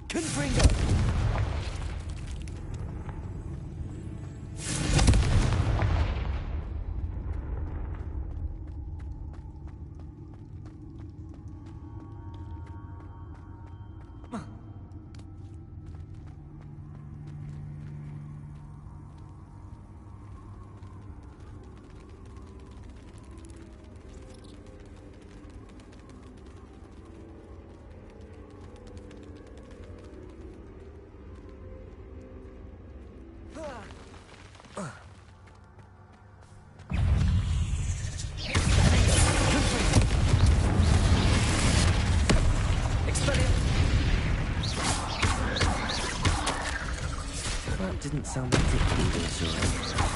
Confringo! That didn't sound particularly reassuring.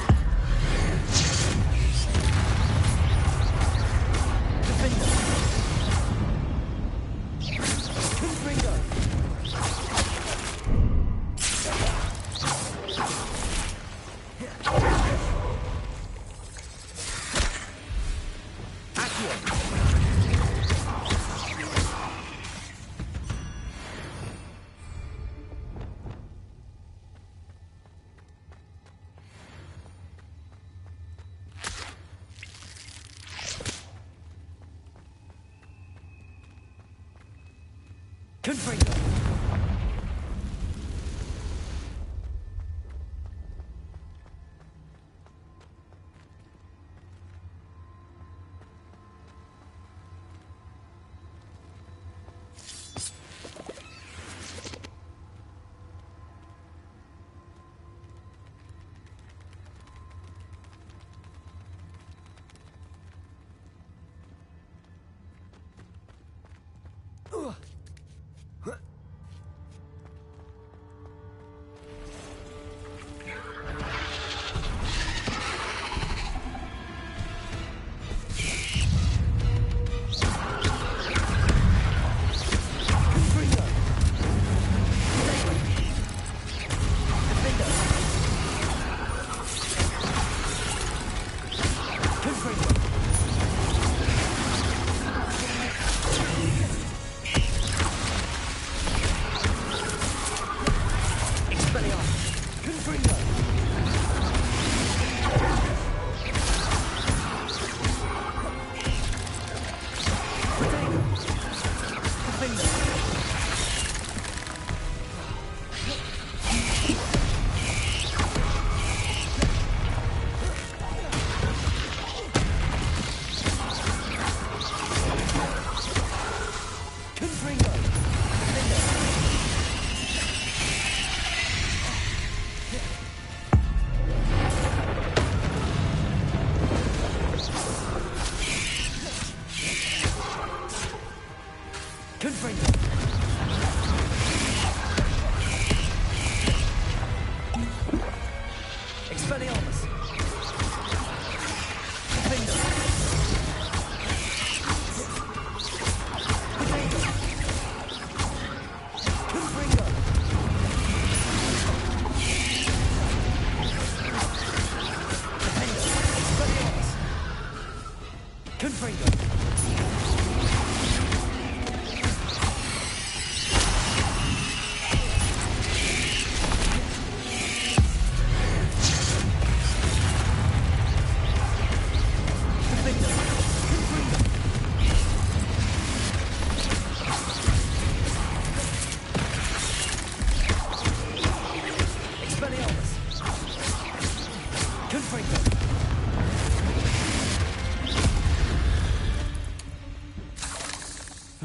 Confringo!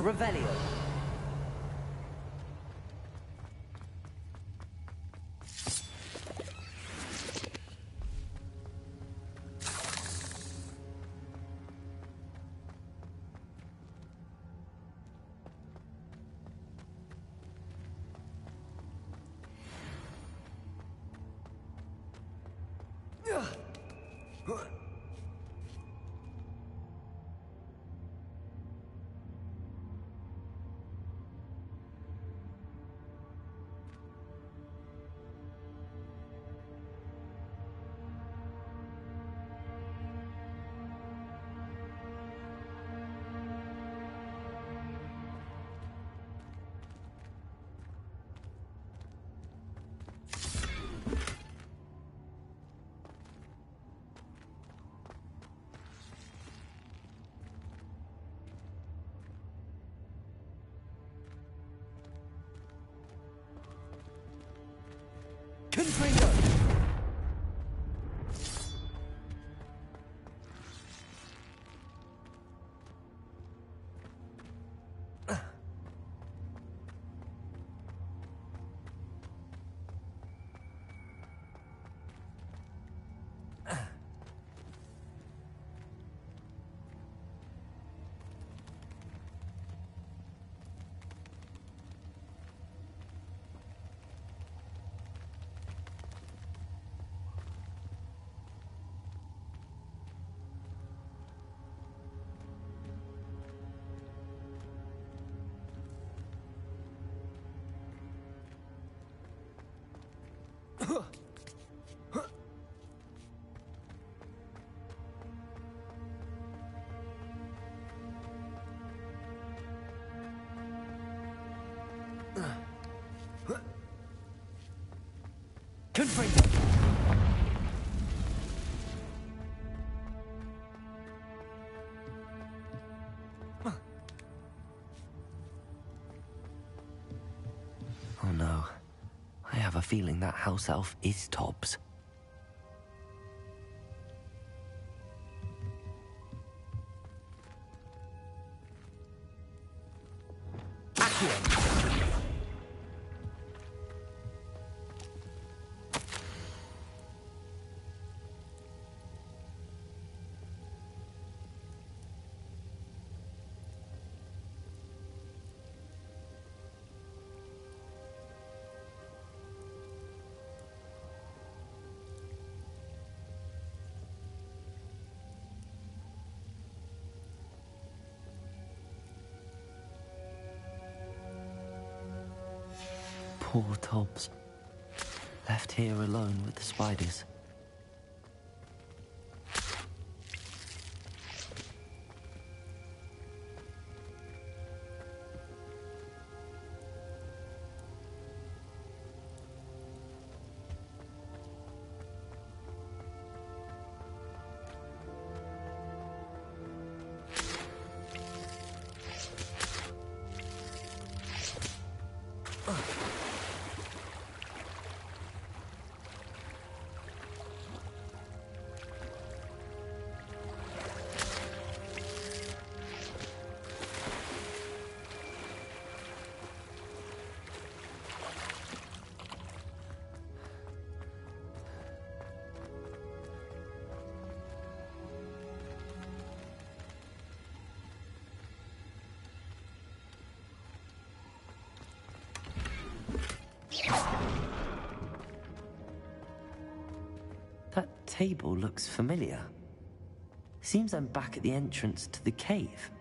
Revelio. Confringo! Confringo! Oh no. I have a feeling that house elf is Tobbs. Accio! Poor Tobbs. Left here alone with the spiders. That table looks familiar. Seems I'm back at the entrance to the cave.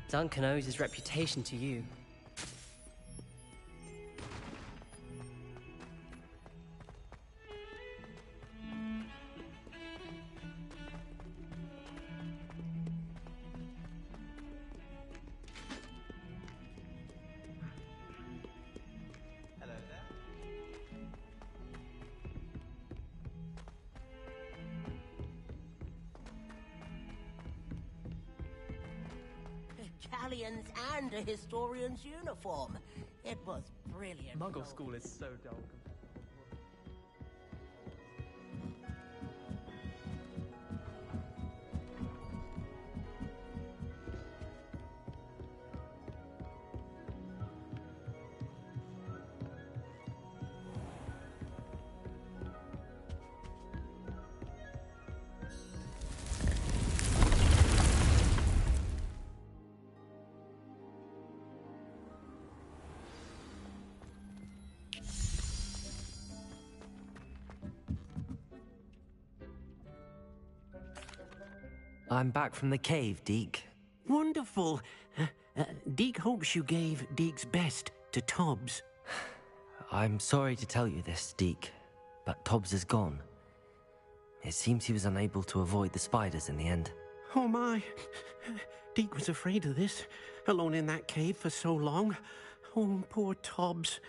Duncan owes his reputation to you. Galleons and a historian's uniform. It was brilliant. Muggle school is so dull. I'm back from the cave, Deke. Wonderful. Deke hopes you gave Deke's best to Tobbs. I'm sorry to tell you this, Deke, but Tobbs is gone. It seems he was unable to avoid the spiders in the end. Oh my. Deke was afraid of this, alone in that cave for so long. Oh, poor Tobbs.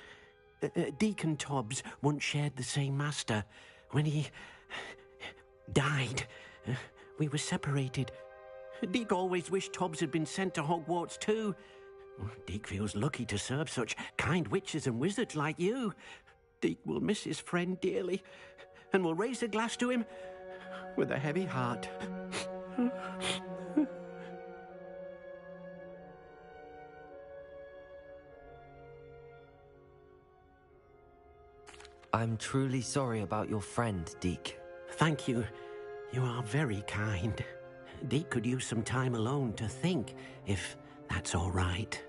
Deke and Tobbs once shared the same master. When he died, we were separated. Deke always wished Tobbs had been sent to Hogwarts too. Deke feels lucky to serve such kind witches and wizards like you. Deke will miss his friend dearly, and will raise a glass to him with a heavy heart. I'm truly sorry about your friend, Deke. Thank you. You are very kind. Deke could use some time alone to think, if that's all right.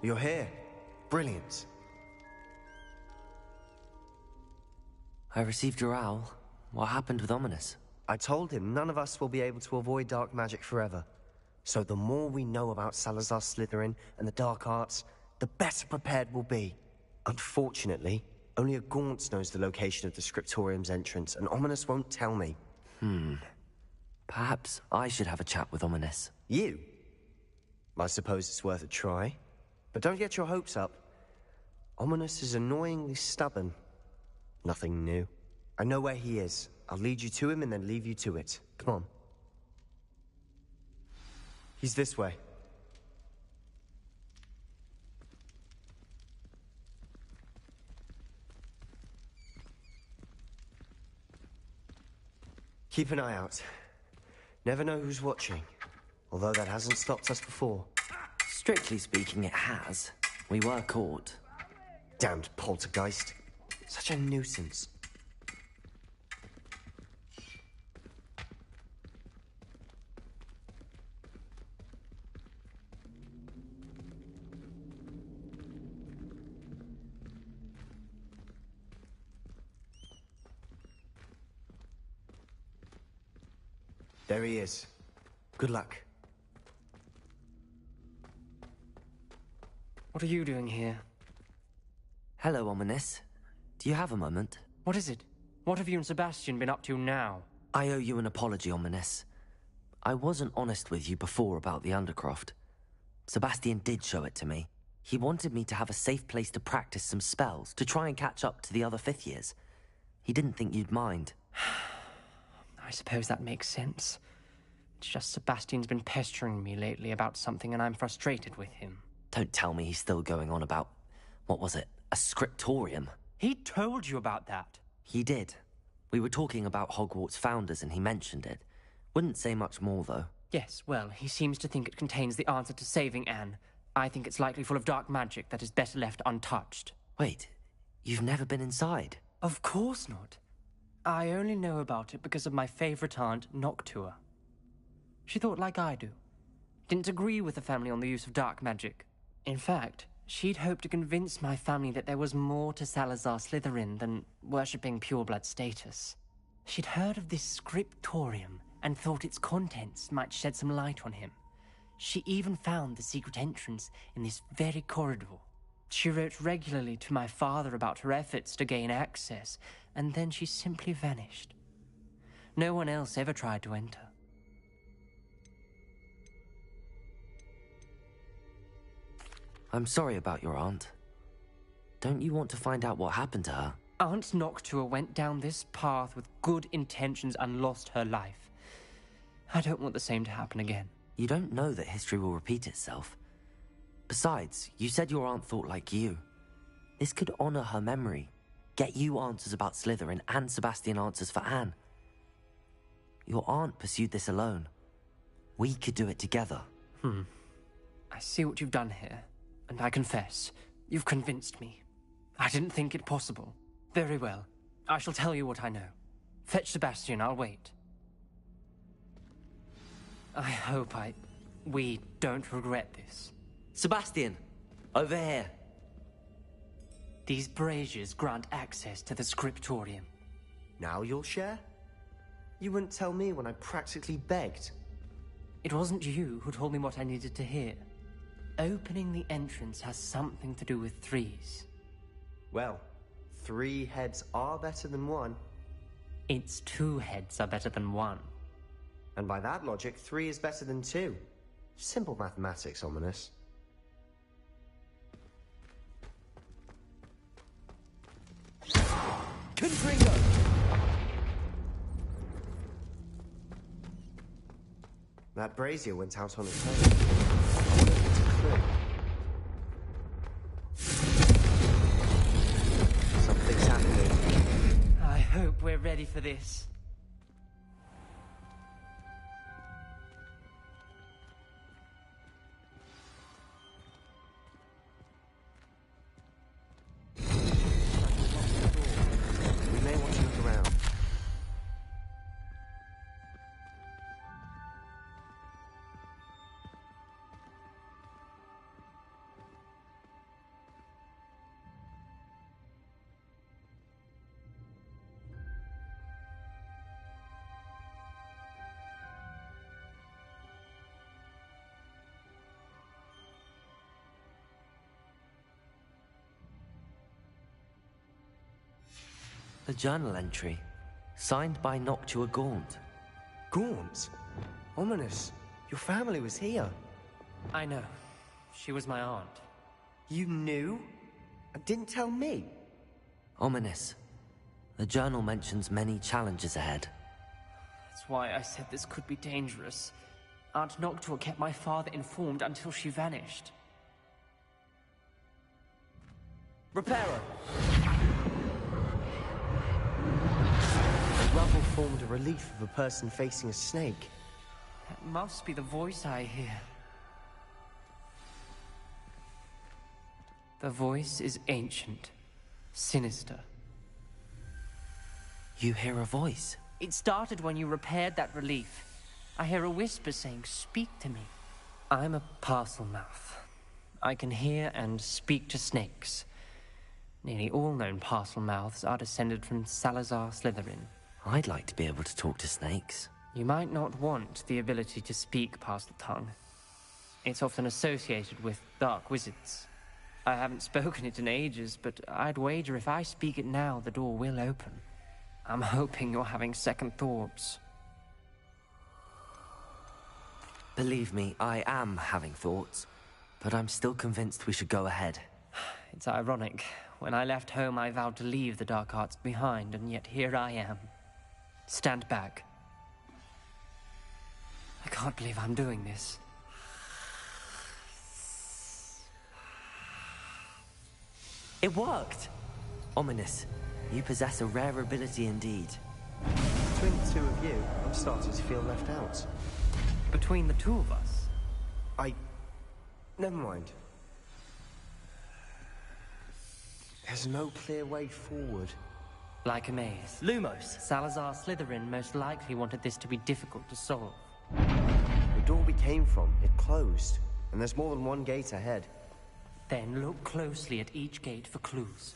You're here. Brilliant. I received your owl. What happened with Ominous? I told him none of us will be able to avoid dark magic forever. So the more we know about Salazar Slytherin and the dark arts, the better prepared we'll be. Unfortunately, only a Gaunt knows the location of the Scriptorium's entrance, and Ominous won't tell me. Perhaps I should have a chat with Ominous. You? I suppose it's worth a try. But don't get your hopes up. Ominous is annoyingly stubborn. Nothing new. I know where he is. I'll lead you to him and then leave you to it. Come on. He's this way. Keep an eye out. Never know who's watching. Although that hasn't stopped us before. Strictly speaking, it has. We were caught. Damned poltergeist. Such a nuisance. There he is. Good luck. What are you doing here? Hello, Ominous. Do you have a moment? What is it? What have you and Sebastian been up to now? I owe you an apology, Ominous. I wasn't honest with you before about the Undercroft. Sebastian did show it to me. He wanted me to have a safe place to practice some spells, to try and catch up to the other fifth years. He didn't think you'd mind. I suppose that makes sense. It's just Sebastian's been pestering me lately about something and I'm frustrated with him. Don't tell me he's still going on about, what was it, a scriptorium? He told you about that. He did. We were talking about Hogwarts founders and he mentioned it. Wouldn't say much more, though. Yes, well, he seems to think it contains the answer to saving Anne. I think it's likely full of dark magic that is better left untouched. Wait, you've never been inside? Of course not. I only know about it because of my favorite aunt, Noctua. She thought like I do. Didn't agree with the family on the use of dark magic. In fact, she'd hoped to convince my family that there was more to Salazar Slytherin than worshipping pureblood status. She'd heard of this scriptorium and thought its contents might shed some light on him. She even found the secret entrance in this very corridor. She wrote regularly to my father about her efforts to gain access, and then she simply vanished. No one else ever tried to enter. I'm sorry about your aunt. Don't you want to find out what happened to her? Aunt Noctua went down this path with good intentions and lost her life. I don't want the same to happen again. You don't know that history will repeat itself. Besides, you said your aunt thought like you. This could honor her memory, get you answers about Slytherin and Sebastian answers for Anne. Your aunt pursued this alone. We could do it together. I see what you've done here, and I confess, you've convinced me. I didn't think it possible. Very well. I shall tell you what I know. Fetch Sebastian, I'll wait. I hope we don't regret this. Sebastian! Over here! These braziers grant access to the scriptorium. Now you'll share? You wouldn't tell me when I practically begged. It wasn't you who told me what I needed to hear. Opening the entrance has something to do with threes. Well, 3 heads are better than 1. Its 2 heads are better than 1. And by that logic, 3 is better than 2. Simple mathematics, Ominous. Confringo! That brazier went out on its own. I wonder if it's a clue. Something's happening. I hope we're ready for this. We may want to look around. A journal entry, signed by Noctua Gaunt. Gaunt? Ominous. Your family was here. I know. She was my aunt. You knew? And didn't tell me? Ominous. The journal mentions many challenges ahead. That's why I said this could be dangerous. Aunt Noctua kept my father informed until she vanished. Reparo. The rubble formed a relief of a person facing a snake. That must be the voice I hear. The voice is ancient, sinister. You hear a voice? It started when you repaired that relief. I hear a whisper saying, "Speak to me." I'm a parcel mouth. I can hear and speak to snakes. Nearly all known parcel mouths are descended from Salazar Slytherin. I'd like to be able to talk to snakes. You might not want the ability to speak parcel tongue. It's often associated with dark wizards. I haven't spoken it in ages, but I'd wager if I speak it now, the door will open. I'm hoping you're having second thoughts. Believe me, I am having thoughts, but I'm still convinced we should go ahead. It's ironic. When I left home, I vowed to leave the dark arts behind, and yet here I am. Stand back. I can't believe I'm doing this. It worked! Ominous, you possess a rare ability indeed. Between the two of you, I'm starting to feel left out. Between the two of us? Never mind. There's no clear way forward. Like a maze. Lumos. Salazar Slytherin most likely wanted this to be difficult to solve. The door we came from, it closed. And there's more than one gate ahead. Then look closely at each gate for clues.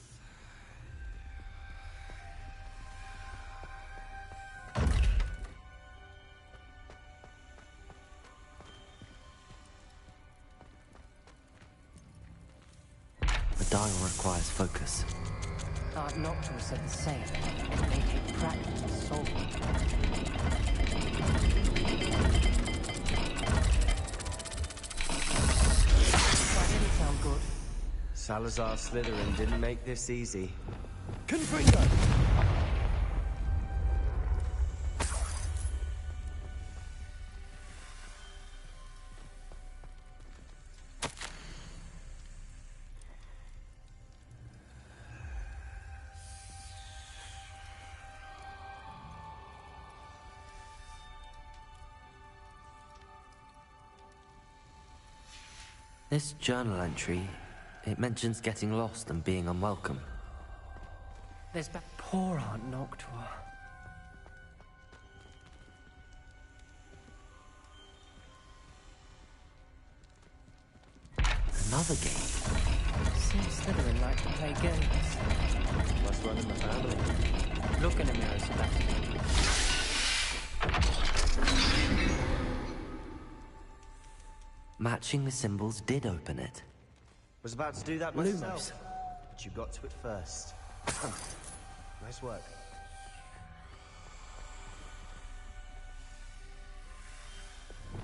The dial requires focus. Aunt Noctua said the same. It may take practice to solve it. That didn't sound good. Salazar Slytherin didn't make this easy. Confringo. This journal entry, it mentions getting lost and being unwelcome. There's poor Aunt Noctua. Another game. Seems Slytherin like to play games. Must run in the family. Look in a mirror, Sebastian. Matching the symbols did open it. Was about to do that myself. But you got to it first. Nice work.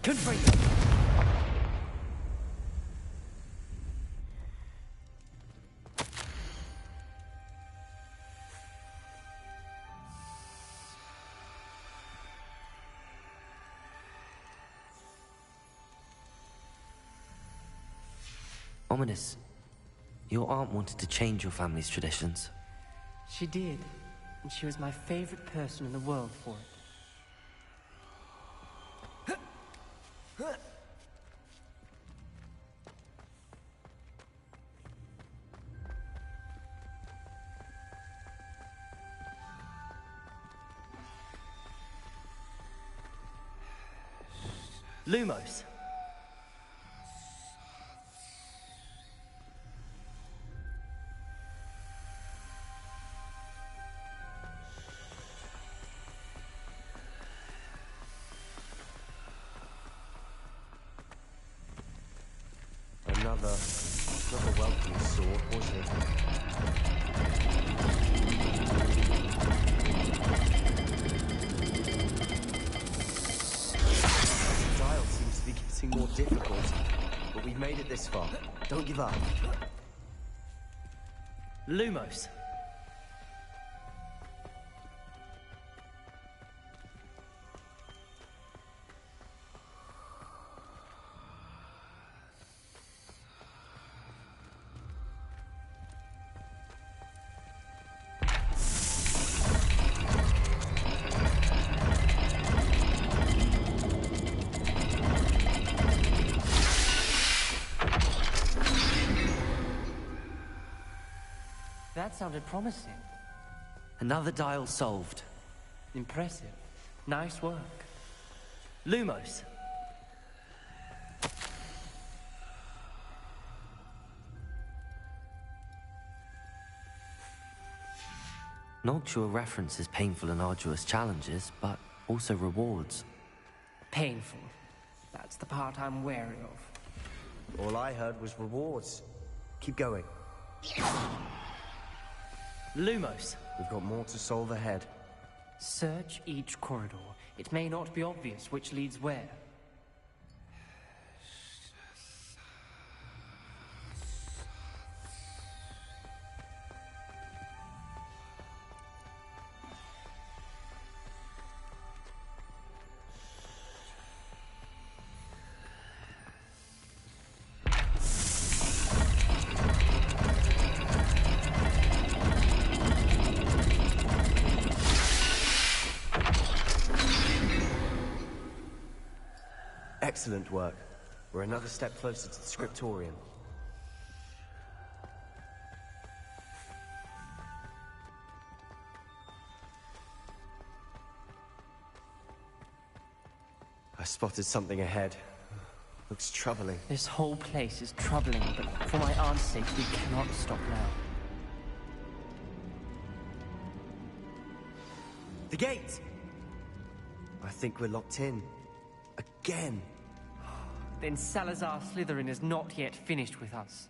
Confringo. Ominous, your aunt wanted to change your family's traditions. She did, and she was my favorite person in the world for it. Lumos. Another welcome sword, wasn't it? getting more difficult, but we've made it this far. Don't give up. Lumos. That sounded promising. Another dial solved. Impressive. Nice work. Lumos. Noctua references painful and arduous challenges, but also rewards. Painful. That's the part I'm wary of. All I heard was rewards. Keep going. Lumos. We've got more to solve ahead. Search each corridor. It may not be obvious which leads where. Excellent work. We're another step closer to the Scriptorium. I spotted something ahead. Looks troubling. This whole place is troubling, but for my aunt's sake, we cannot stop now. The gate! I think we're locked in. Again. Then Salazar Slytherin is not yet finished with us.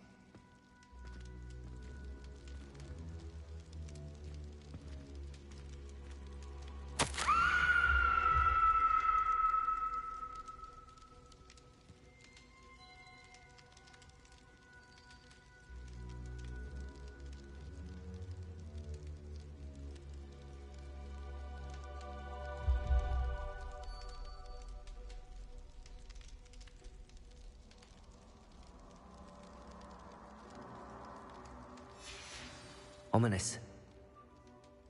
Ominous.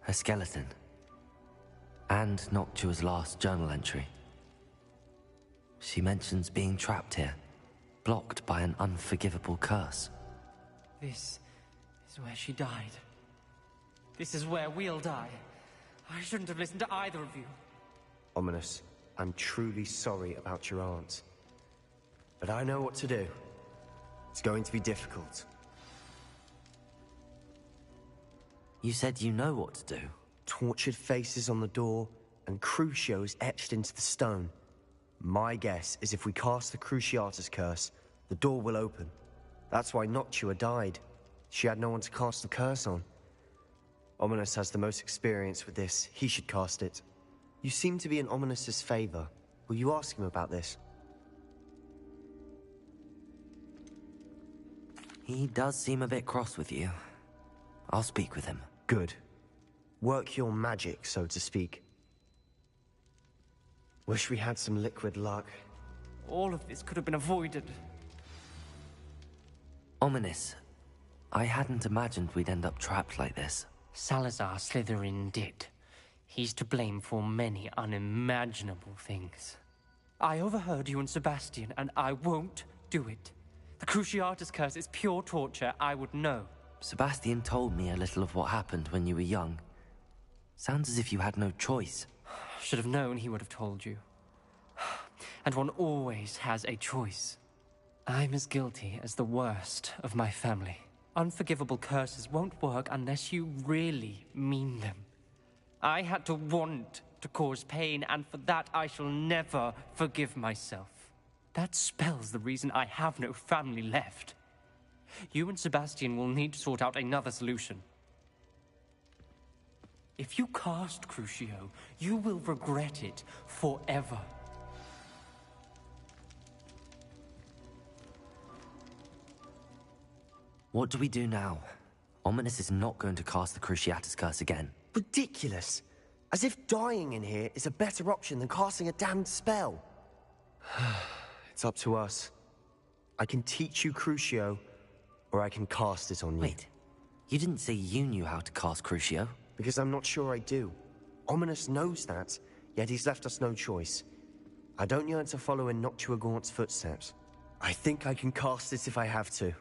Her skeleton. And Noctua's last journal entry. She mentions being trapped here, blocked by an unforgivable curse. This is where she died. This is where we'll die. I shouldn't have listened to either of you. Ominous, I'm truly sorry about your aunt. But I know what to do. It's going to be difficult. You said you know what to do. Tortured faces on the door, and Crucios etched into the stone. My guess is if we cast the Cruciatus curse, the door will open. That's why Noctua died. She had no one to cast the curse on. Ominous has the most experience with this. He should cast it. You seem to be in Ominous's favor. Will you ask him about this? He does seem a bit cross with you. I'll speak with him. Good. Work your magic, so to speak. Wish we had some liquid luck. All of this could have been avoided. Ominous. I hadn't imagined we'd end up trapped like this. Salazar Slytherin did. He's to blame for many unimaginable things. I overheard you and Sebastian, and I won't do it. The Cruciatus curse is pure torture. I would know. Sebastian told me a little of what happened when you were young. Sounds as if you had no choice. Should have known he would have told you. And one always has a choice. I'm as guilty as the worst of my family. Unforgivable curses won't work unless you really mean them. I had to want to cause pain, and for that I shall never forgive myself. That spells the reason I have no family left. You and Sebastian will need to sort out another solution. If you cast Crucio, you will regret it forever. What do we do now? Ominous is not going to cast the Cruciatus Curse again. Ridiculous. As if dying in here is a better option than casting a damned spell. It's up to us. I can teach you Crucio, or I can cast it on you. Wait, you didn't say you knew how to cast Crucio? Because I'm not sure I do. Ominous knows that, yet he's left us no choice. I don't yearn to follow in Noctua Gaunt's footsteps. I think I can cast it if I have to.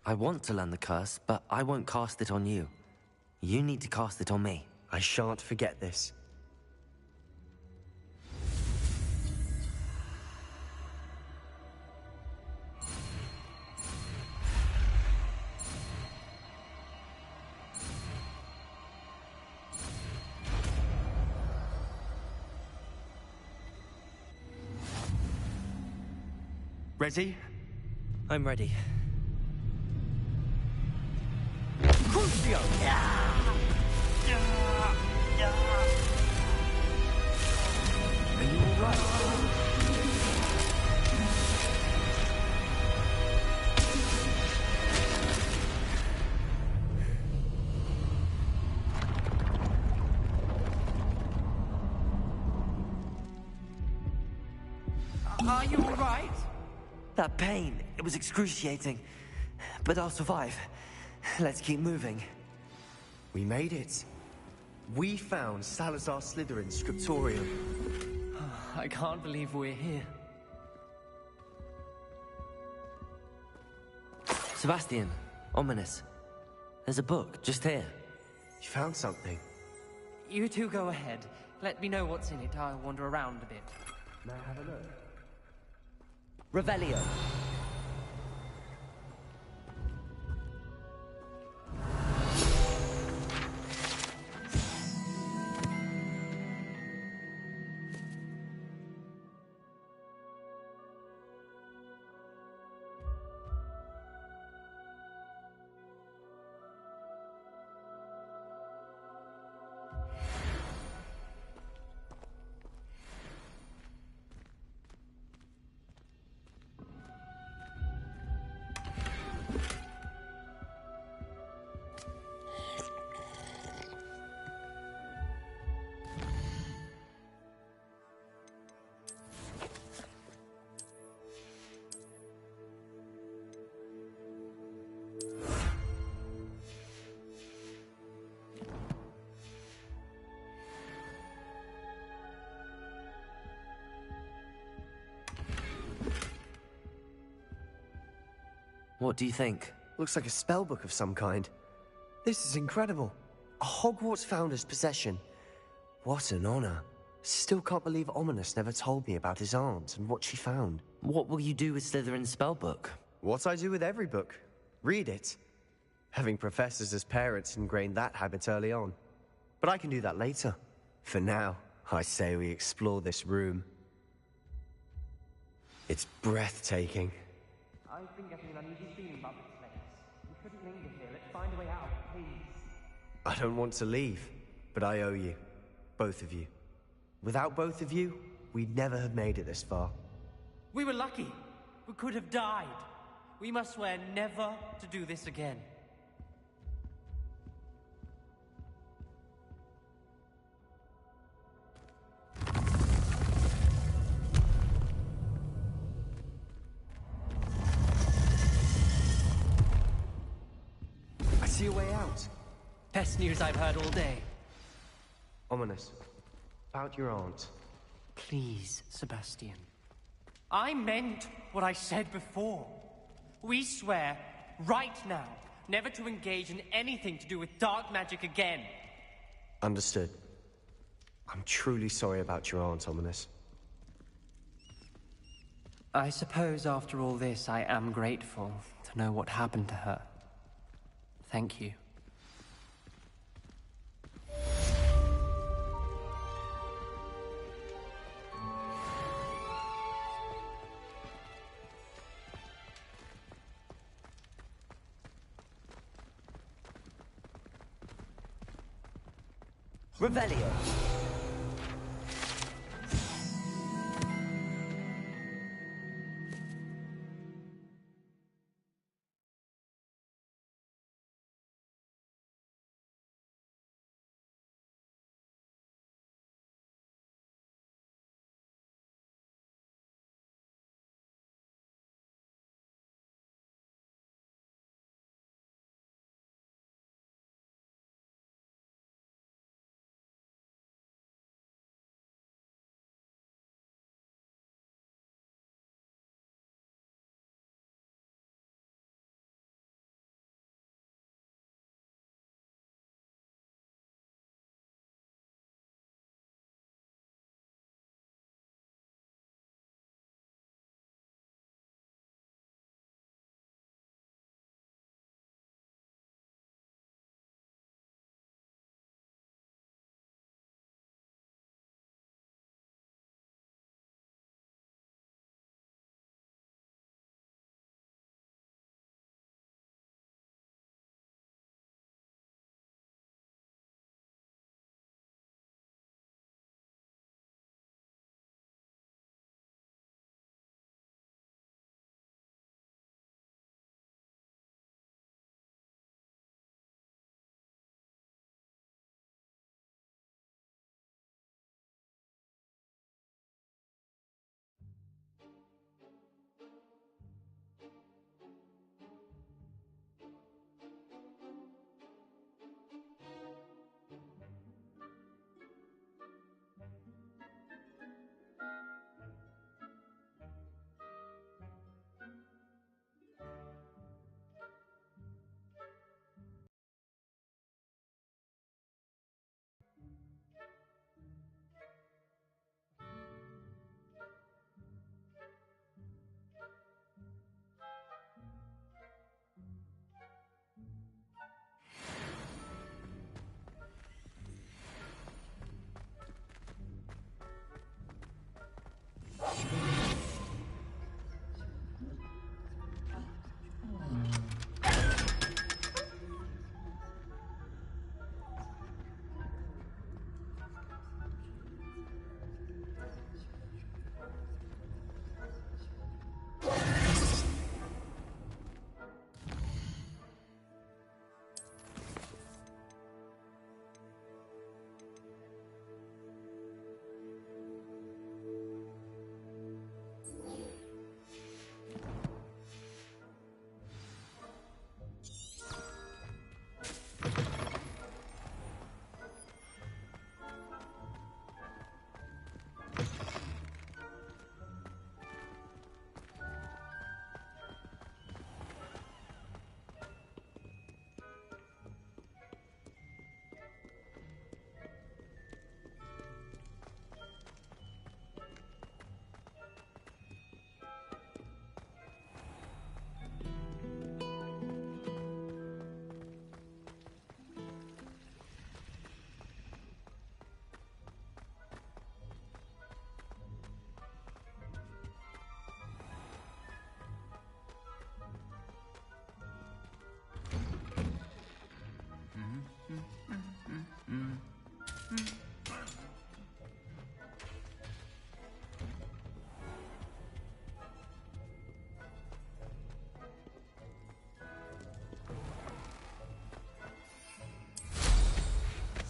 I want to learn the curse, but I won't cast it on you. You need to cast it on me. I shan't forget this. Ready? I'm ready. Crucio! Are you alright? Are you alright? That pain, it was excruciating. But I'll survive. Let's keep moving. We made it. We found Salazar Slytherin's scriptorium. I can't believe we're here. Sebastian, Ominous. There's a book just here. You found something. You two go ahead. Let me know what's in it. I'll wander around a bit. May I have a look? Revelio. What do you think? Looks like a spellbook of some kind. This is incredible. A Hogwarts founder's possession. What an honor. Still can't believe Ominous never told me about his aunt and what she found. What will you do with Slytherin's spellbook? What I do with every book. Read it. Having professors as parents ingrained that habit early on. But I can do that later. For now, I say we explore this room. It's breathtaking. I've been getting an uneasy feeling about this place. We couldn't linger here. Let's find a way out, please. I don't want to leave, but I owe you. Both of you. Without both of you, we'd never have made it this far. We were lucky. We could have died. We must swear never to do this again. I see a way out. Best news I've heard all day. Ominous. About your aunt. Please, Sebastian. I meant what I said before. We swear, right now, never to engage in anything to do with dark magic again. Understood. I'm truly sorry about your aunt, Ominous. I suppose after all this, I am grateful to know what happened to her. Thank you. Revelio.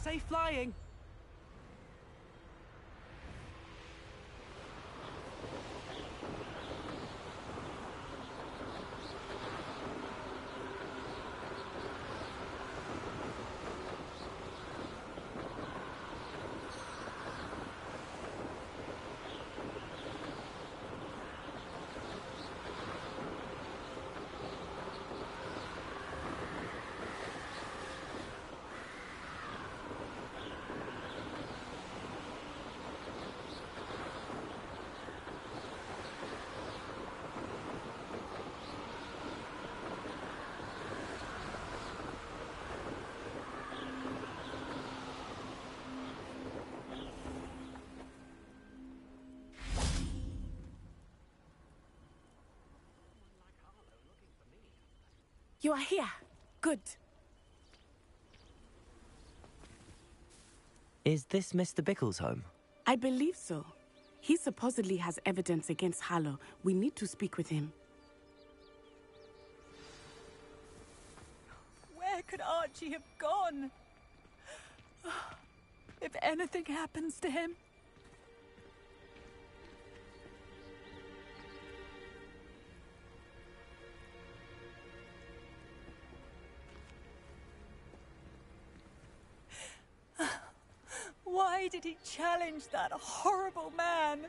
Safe flying! You are here. Good. Is this Mr. Bickle's home? I believe so. He supposedly has evidence against Harlow. We need to speak with him. Where could Archie have gone? If anything happens to him. Why did he challenge that horrible man?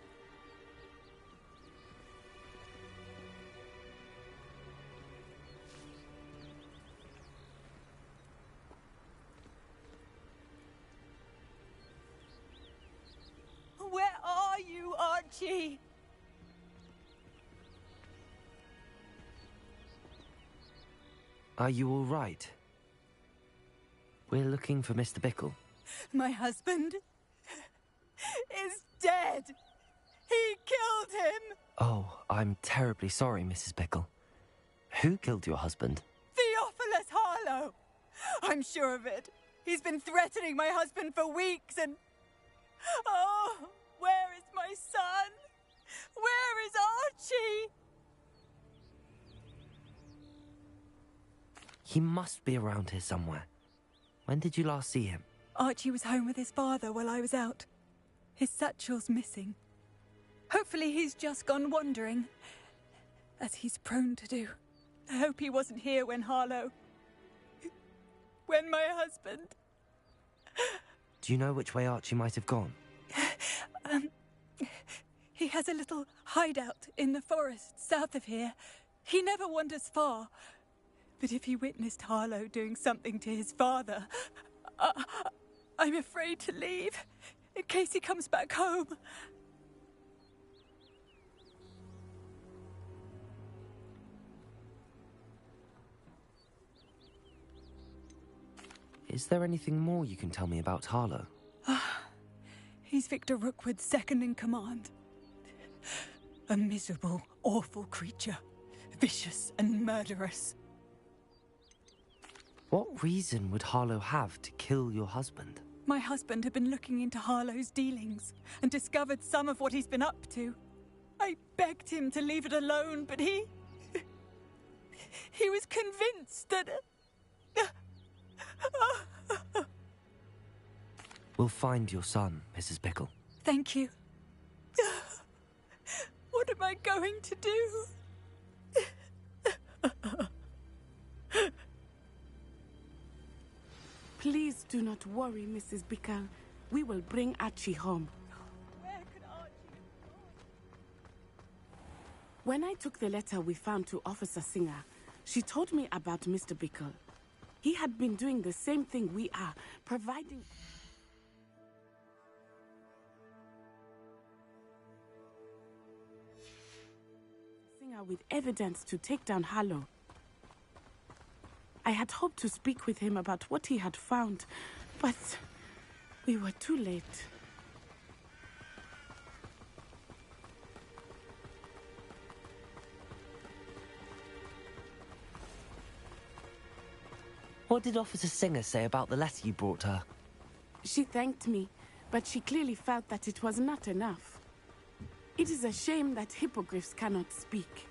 Where are you, Archie? Are you all right? We're looking for Mr. Bickle. My husband is dead. He killed him. Oh, I'm terribly sorry, Mrs. Bickle. Who killed your husband? Theophilus Harlow. I'm sure of it. He's been threatening my husband for weeks and... Oh, where is my son? Where is Archie? He must be around here somewhere. When did you last see him? Archie was home with his father while I was out. His satchel's missing. Hopefully he's just gone wandering, as he's prone to do. I hope he wasn't here when Harlow... when my husband... Do you know which way Archie might have gone? He has a little hideout in the forest south of here. He never wanders far. But if he witnessed Harlow doing something to his father, I'm afraid to leave, in case he comes back home. Is there anything more you can tell me about Harlow? He's Victor Rookwood's second in command. A miserable, awful creature. Vicious and murderous. What reason would Harlow have to kill your husband? My husband had been looking into Harlow's dealings and discovered some of what he's been up to. I begged him to leave it alone, but he was convinced that... We'll find your son, Mrs. Bickle. Thank you. What am I going to do? Please do not worry, Mrs. Bickle. We will bring Archie home. Where could Archie have gone? When I took the letter we found to Officer Singer, she told me about Mr. Bickle. He had been doing the same thing we are, providing... Singer with evidence to take down Harlow. I had hoped to speak with him about what he had found, but we were too late. What did Officer Singer say about the letter you brought her? She thanked me, but she clearly felt that it was not enough. It is a shame that hippogriffs cannot speak.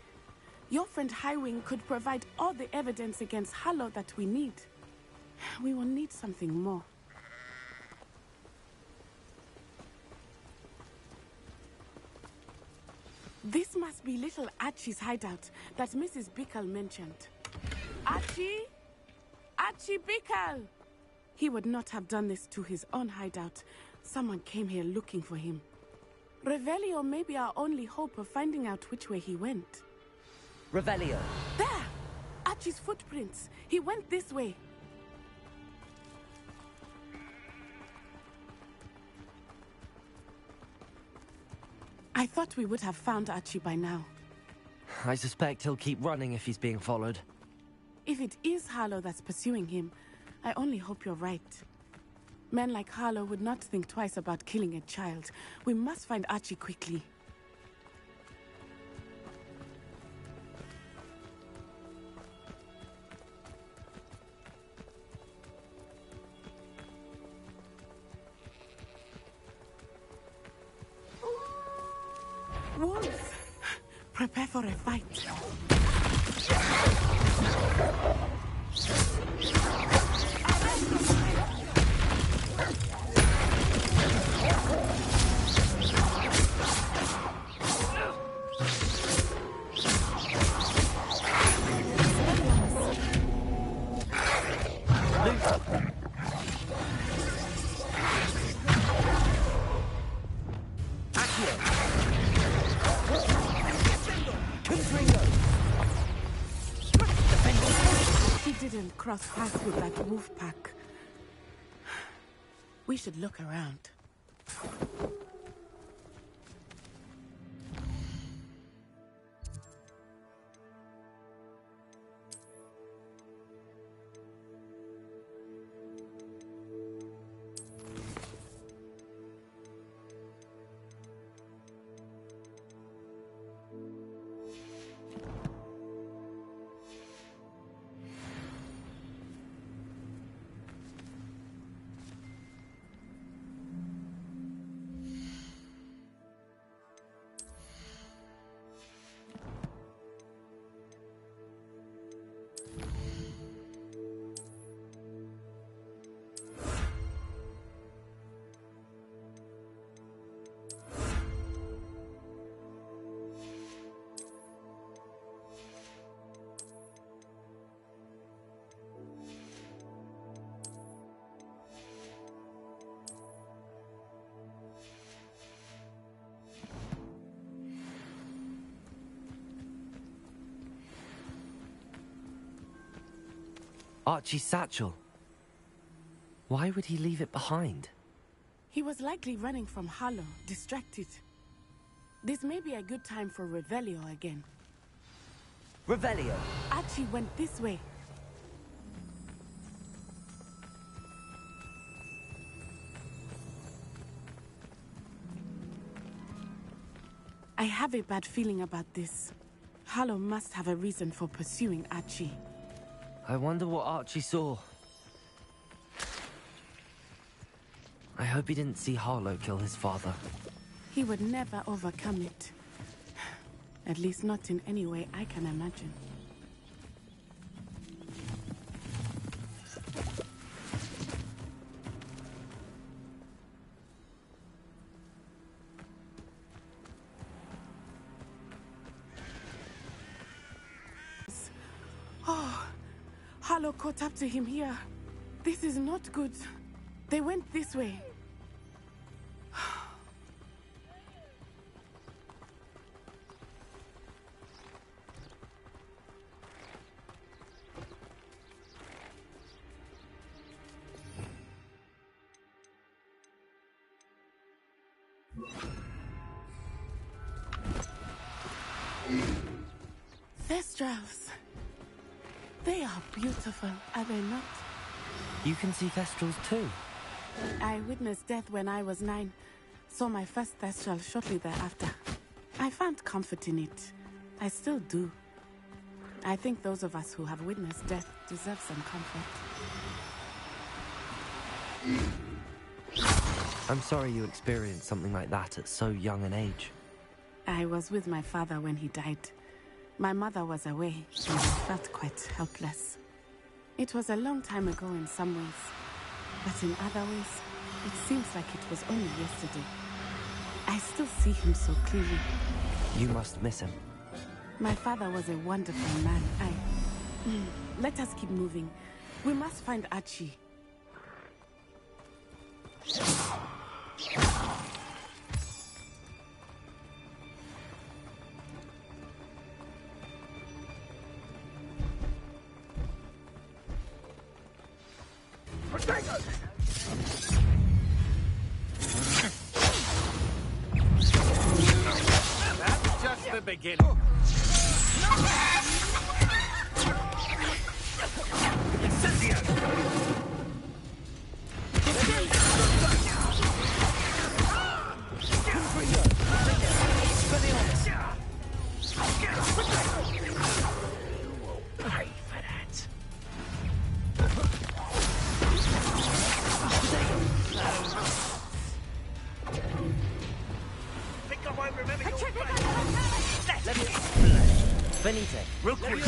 Your friend Highwing could provide all the evidence against Harlow that we need. We will need something more. This must be little Archie's hideout that Mrs. Bickle mentioned. Archie? Archie Bickle! He would not have done this to his own hideout. Someone came here looking for him. Revelio may be our only hope of finding out which way he went. Revelio. There! Archie's footprints. He went this way. I thought we would have found Archie by now. I suspect he'll keep running if he's being followed. If it is Harlow that's pursuing him, I only hope you're right. Men like Harlow would not think twice about killing a child. We must find Archie quickly. Wolves! Prepare for a fight. He didn't cross paths with that wolf pack. We should look around. Archie's satchel. Why would he leave it behind? He was likely running from Harlow, distracted. This may be a good time for Revelio again. Revelio! Archie went this way. I have a bad feeling about this. Harlow must have a reason for pursuing Archie. I wonder what Archie saw. I hope he didn't see Harlow kill his father. He would never overcome it. At least not in any way I can imagine. Oh, Harlow caught up to him here. This is not good. They went this way. Thestrals. They are beautiful, are they not? You can see Thestrals too. I witnessed death when I was 9. Saw my first Thestral shortly thereafter. I found comfort in it. I still do. I think those of us who have witnessed death deserve some comfort. I'm sorry you experienced something like that at so young an age. I was with my father when he died. My mother was away, and I felt quite helpless. It was a long time ago in some ways, but in other ways, it seems like it was only yesterday. I still see him so clearly. You must miss him. My father was a wonderful man. Let us keep moving. We must find Archie. That's just the beginning. Think I won't remember your face. Real quick.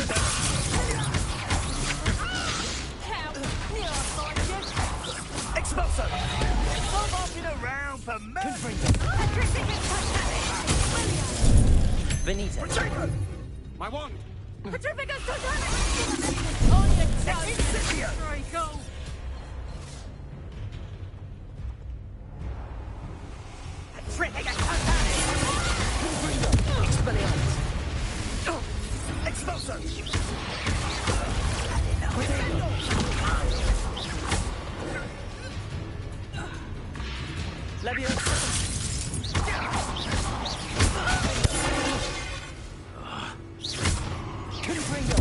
Expulso! I'm walking around for mercy. Benito. My wand. Petrificus Totalis! On your toes, Draco! Petrificus Totalis. Expelliarmus! Expulso. Leviosa! Confringo!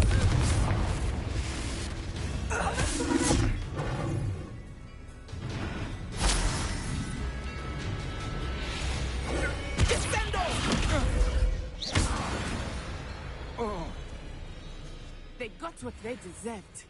They got what they deserved.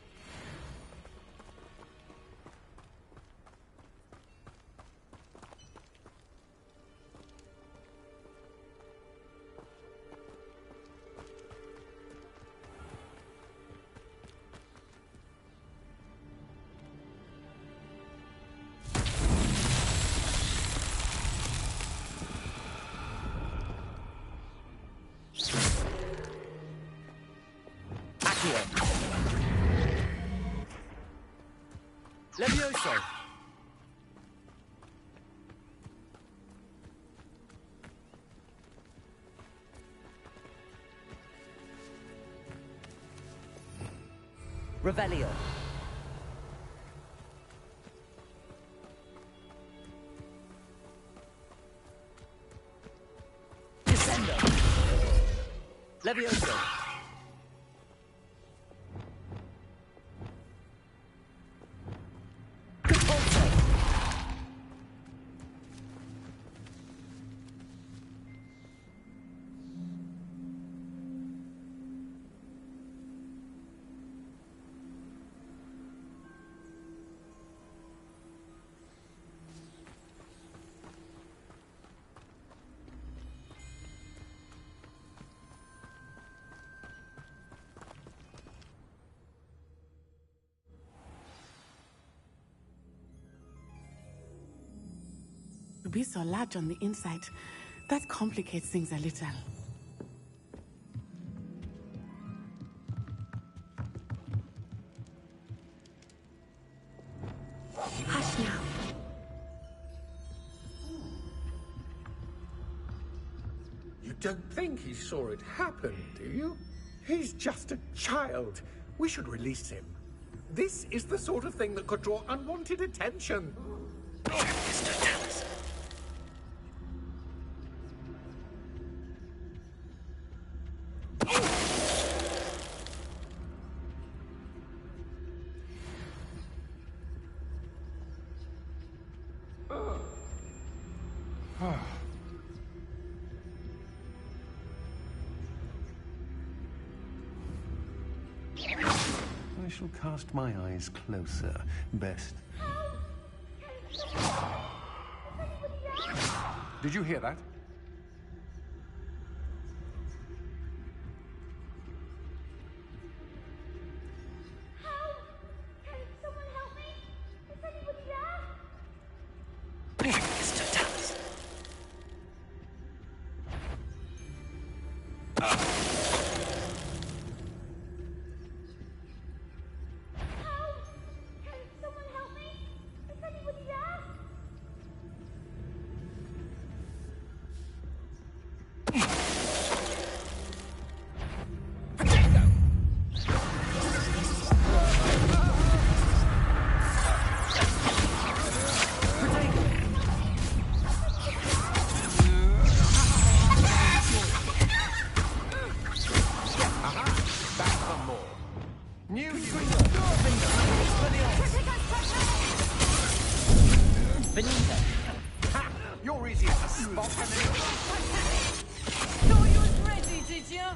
Levioso! Revelio! Descendo! Levioso! To be so large on the inside, that complicates things a little. Hush now. You don't think he saw it happen, do you? He's just a child. We should release him. This is the sort of thing that could draw unwanted attention. Mr. Dallas. I shall cast my eyes closer. Best. Did you hear that? Mr. Dallas. Benito! Ha! You're easy as a spot. Thought you was ready, did you?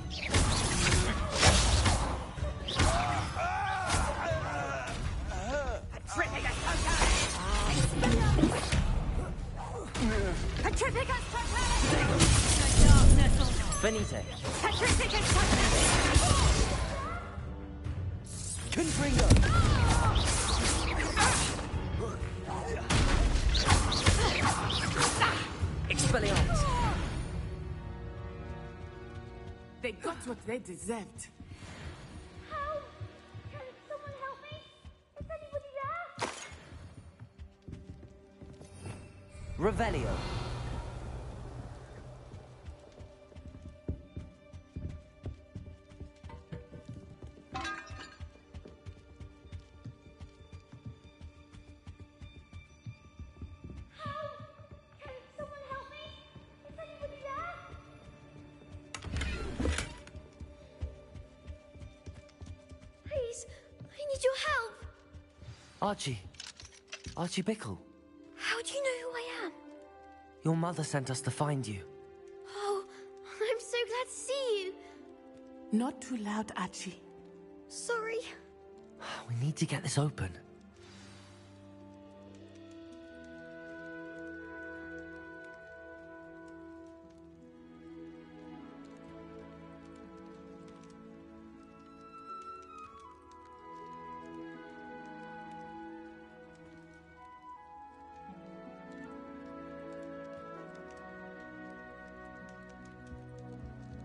Benito! Petrificus Totalis! Confringo! Expelliarmus! They got what they deserved. Help! Can someone help me? Is anybody there? Revelio. Help! Can someone help me? Is anybody there? Please, I need your help. Archie. Archie Bickle. How do you know who I am? Your mother sent us to find you. Oh, I'm so glad to see you. Not too loud, Archie. Sorry. We need to get this open.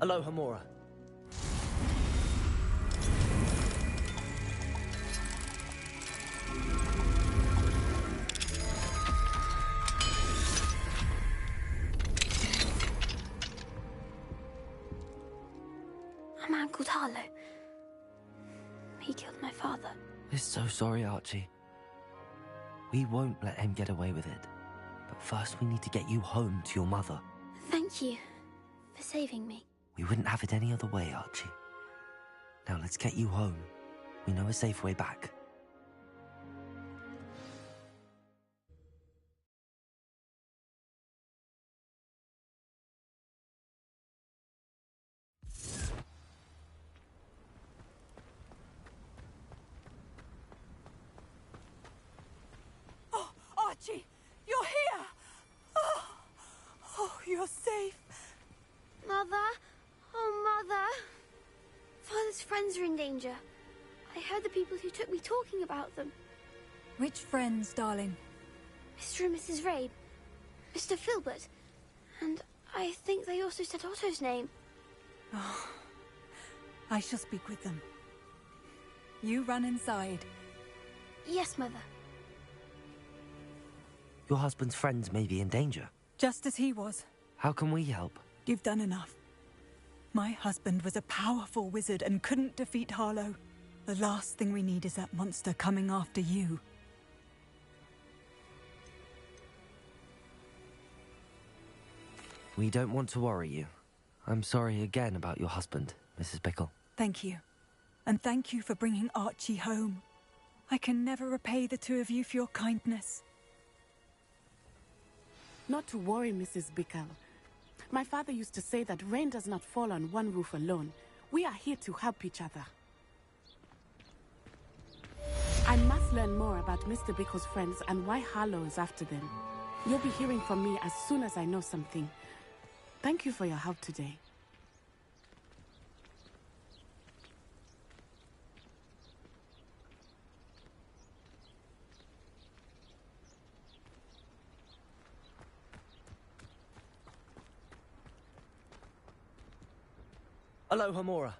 Aloha Mora. A man called Harlow. He killed my father. We're so sorry, Archie. We won't let him get away with it. But first we need to get you home to your mother. Thank you for saving me. We wouldn't have it any other way, Archie. Now let's get you home. We know a safe way back. Oh, Archie, you're here! Oh, you're safe. Mother? Oh, Mother. Father's friends are in danger. I heard the people who took me talking about them. Which friends, darling? Mr. and Mrs. Rabe, Mr. Filbert, and I think they also said Otto's name. Oh, I shall speak with them. You run inside. Yes, Mother. Your husband's friends may be in danger. Just as he was. How can we help? You've done enough. My husband was a powerful wizard and couldn't defeat Harlow. The last thing we need is that monster coming after you. We don't want to worry you. I'm sorry again about your husband, Mrs. Bickle. Thank you. And thank you for bringing Archie home. I can never repay the two of you for your kindness. Not to worry, Mrs. Bickle. My father used to say that rain does not fall on one roof alone. We are here to help each other. I must learn more about Mr. Bickle's friends and why Harlow is after them. You'll be hearing from me as soon as I know something. Thank you for your help today. Aloha Mora.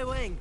wing!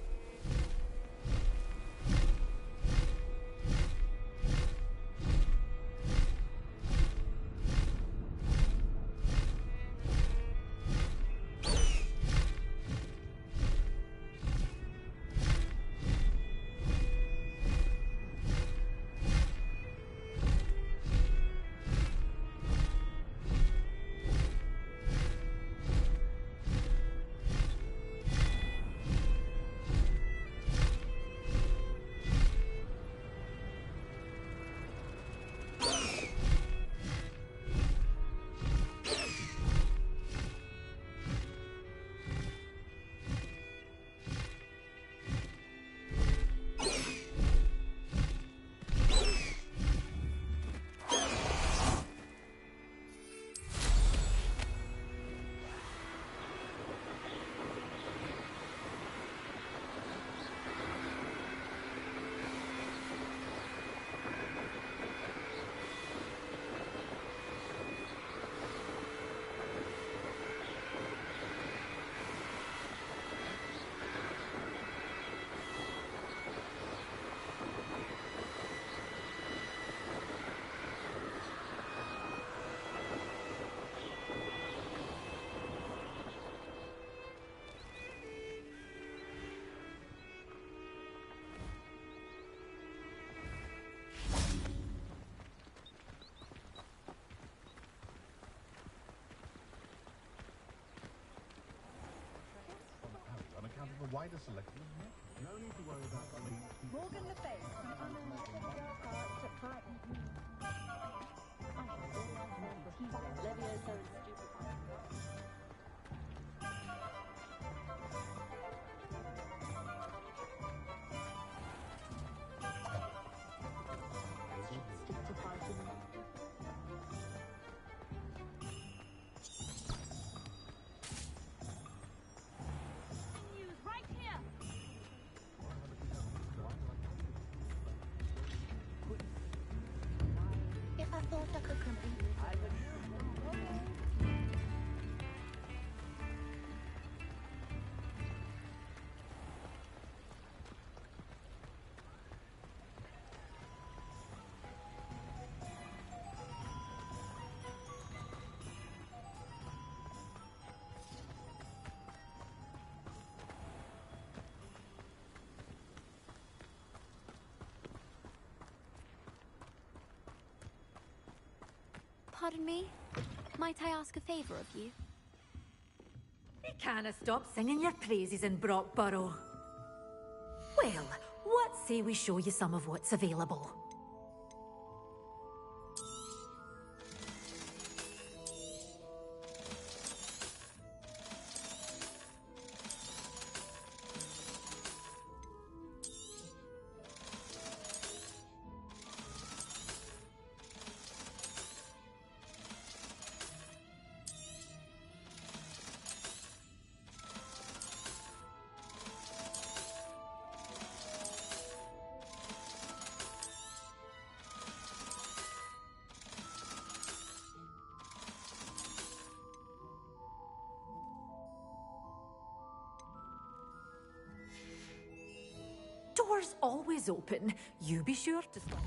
On account of the wider selection of men. No need to worry about Morgan Le Fay from Right here! If I thought I could compete, I would. Pardon me? Might I ask a favor of you? You canna stop singing your praises in Brockborough. Well, what say we show you some of what's available? Doors always open. You be sure to stop.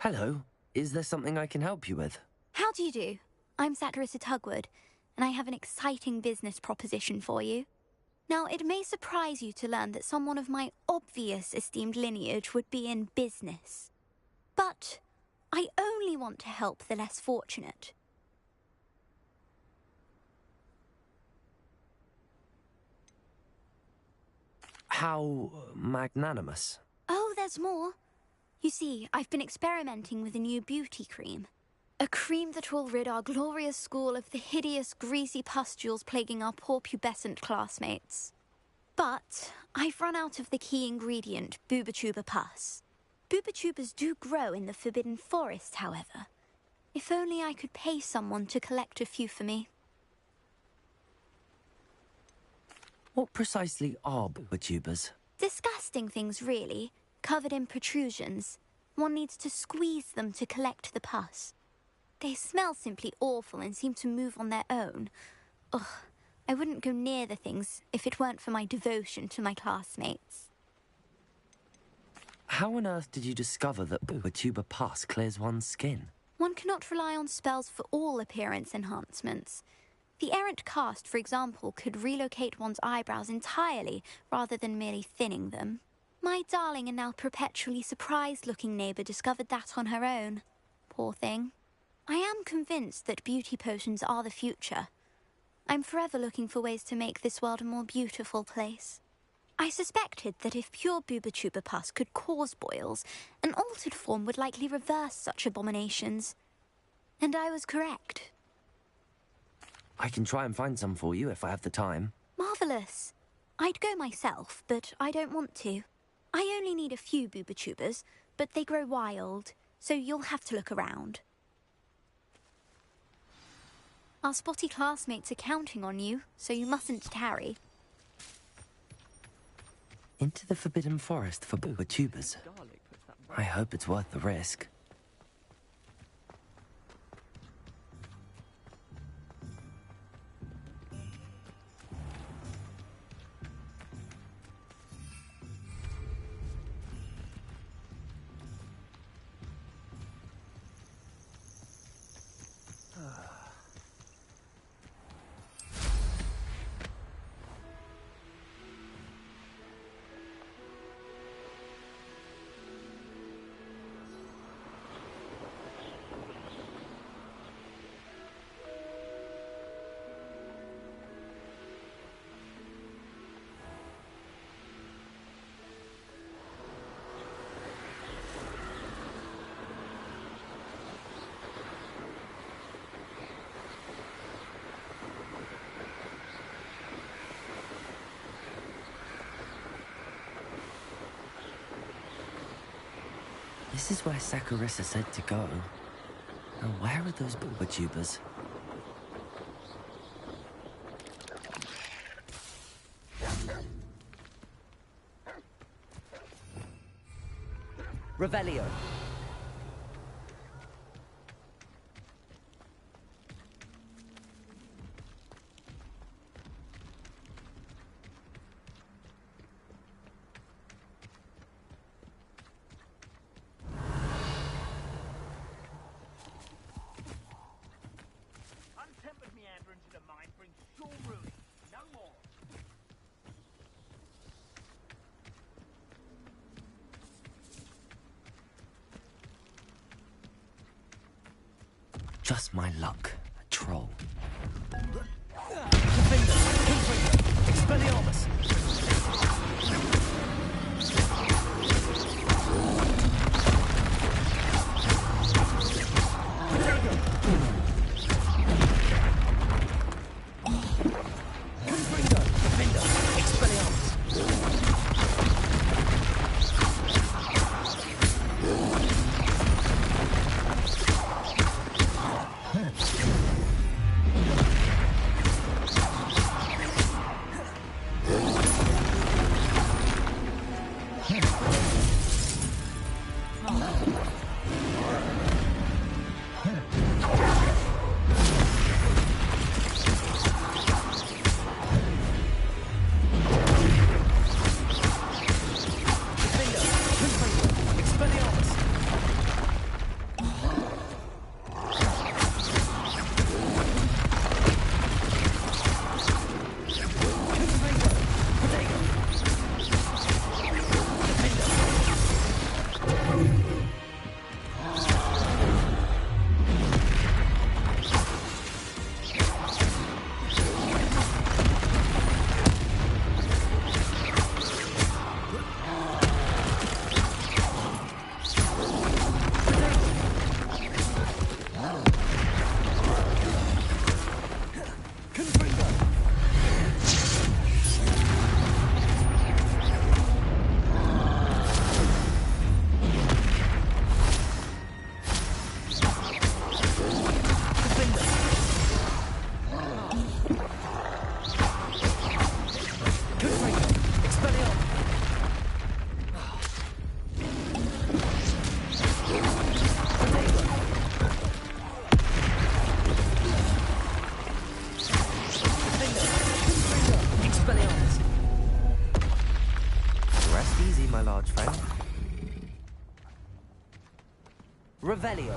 Hello. Is there something I can help you with? How do you do? I'm Saccharissa Tugwood, and I have an exciting business proposition for you. Now, it may surprise you to learn that someone of my obvious esteemed lineage would be in business. But I only want to help the less fortunate. How magnanimous. Oh, there's more. You see, I've been experimenting with a new beauty cream. A cream that will rid our glorious school of the hideous, greasy pustules plaguing our poor pubescent classmates. But I've run out of the key ingredient, Bubatuba pus. Bubatubas do grow in the Forbidden Forest, however. If only I could pay someone to collect a few for me. What precisely are Bubatubas? Disgusting things, really, covered in protrusions. One needs to squeeze them to collect the pus. They smell simply awful and seem to move on their own. Ugh, I wouldn't go near the things if it weren't for my devotion to my classmates. How on earth did you discover that Bubatuba pus clears one's skin? One cannot rely on spells for all appearance enhancements. The errant cast, for example, could relocate one's eyebrows entirely rather than merely thinning them. My darling and now perpetually surprised-looking neighbour discovered that on her own. Poor thing. I am convinced that beauty potions are the future. I'm forever looking for ways to make this world a more beautiful place. I suspected that if pure Bubatuba pus could cause boils, an altered form would likely reverse such abominations. And I was correct. I can try and find some for you if I have the time. Marvellous. I'd go myself, but I don't want to. I only need a few Bubatubas, but they grow wild, so you'll have to look around. Our spotty classmates are counting on you, so you mustn't tarry. Into the Forbidden Forest for Bubatubas. I hope it's worth the risk. This is where Saccharissa said to go. Now where are those Bubatubas? Revelio. Untempered meander into the mind brings sure ruin. No more. Just my luck. A troll. Expelliarmus! Confringo! Defender! Expelliarmus! Revelio.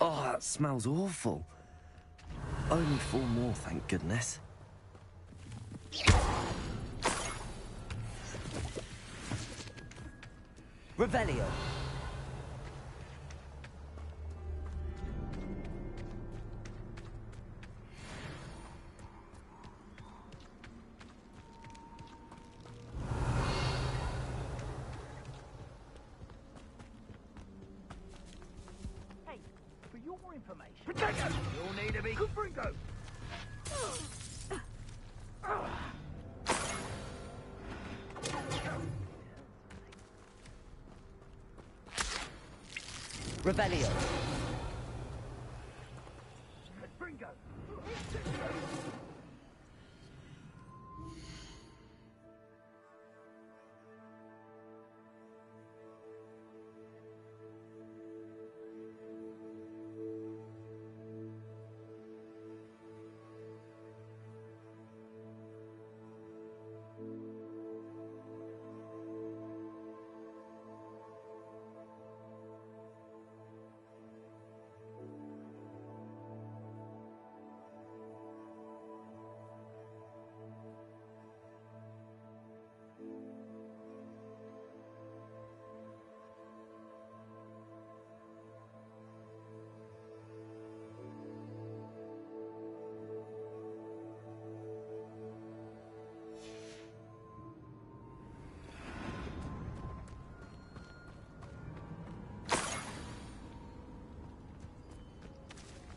Oh, that smells awful. Only 4 more, thank goodness. Revelio. Hey, for your information, Potato! You'll need to be Confringo! Revelio. Confringo!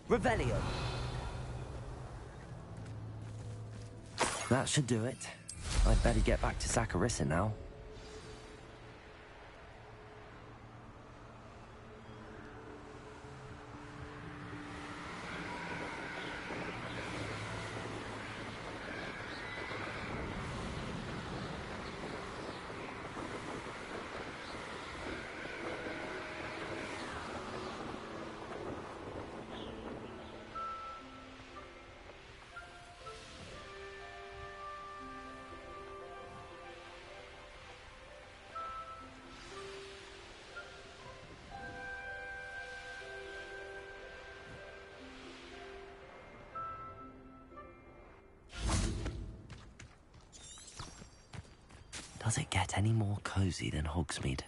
Revelio. That should do it. I'd better get back to Saccharissa now. Does it get any more cozy than Hogsmeade?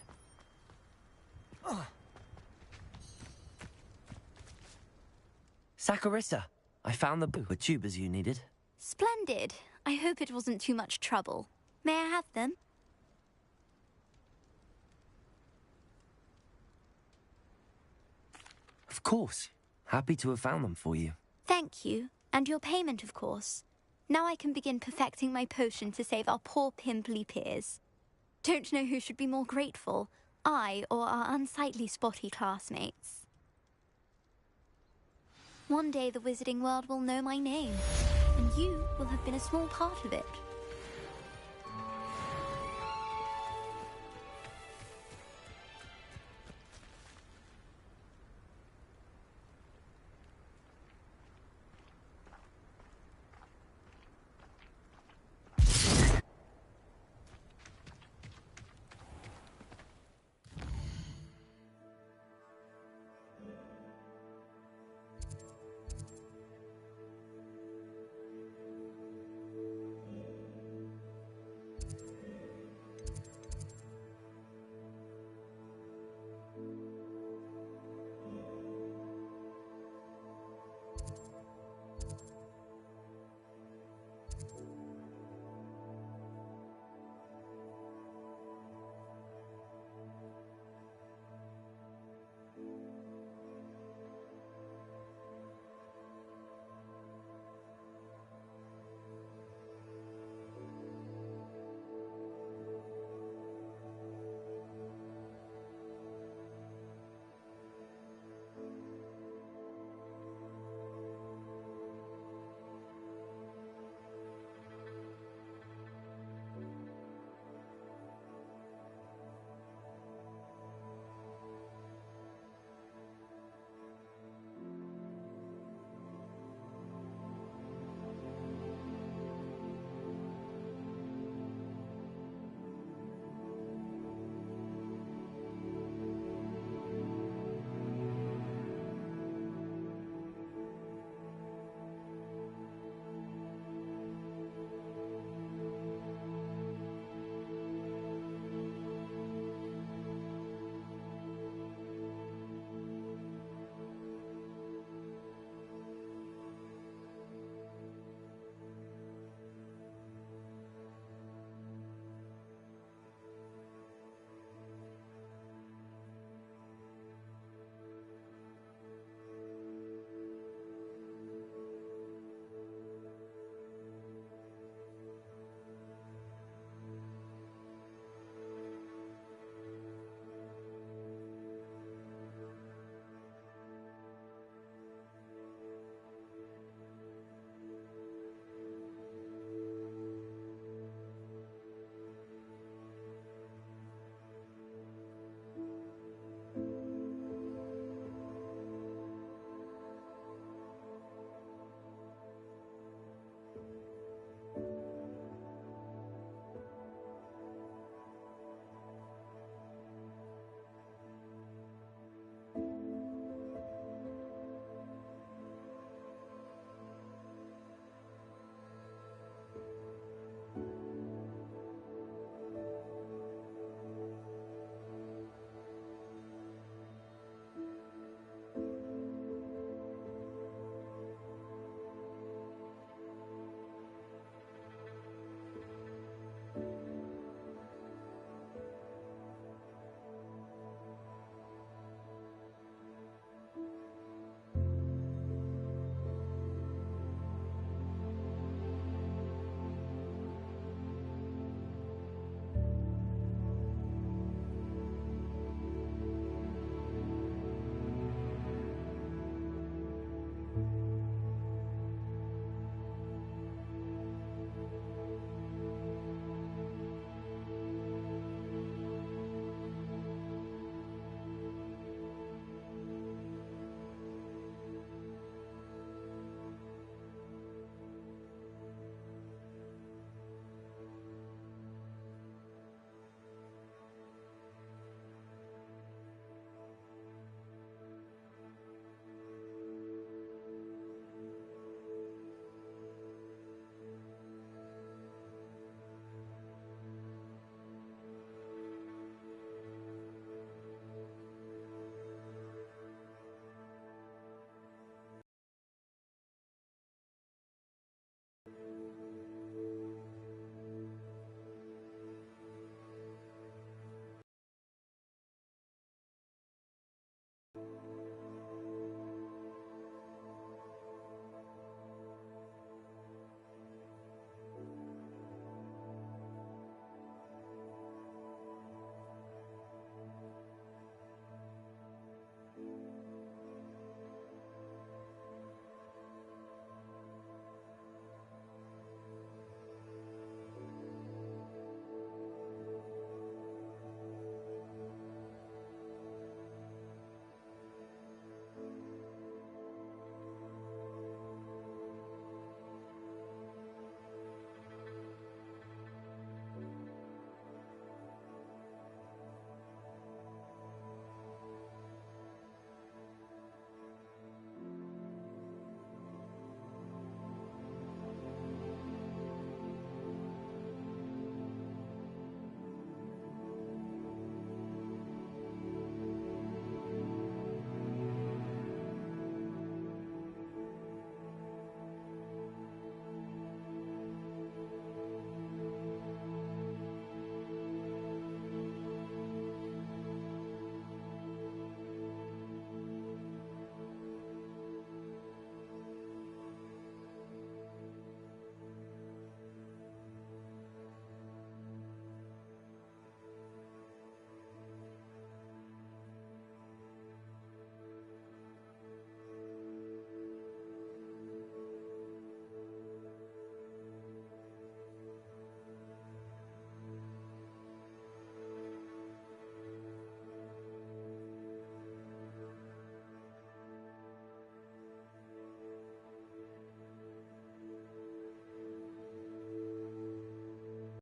Saccharissa, I found the tubers you needed. Splendid. I hope it wasn't too much trouble. May I have them? Of course. Happy to have found them for you. Thank you. And your payment, of course. Now I can begin perfecting my potion to save our poor pimply peers. Don't know who should be more grateful, I or our unsightly spotty classmates. One day the wizarding world will know my name, and you will have been a small part of it.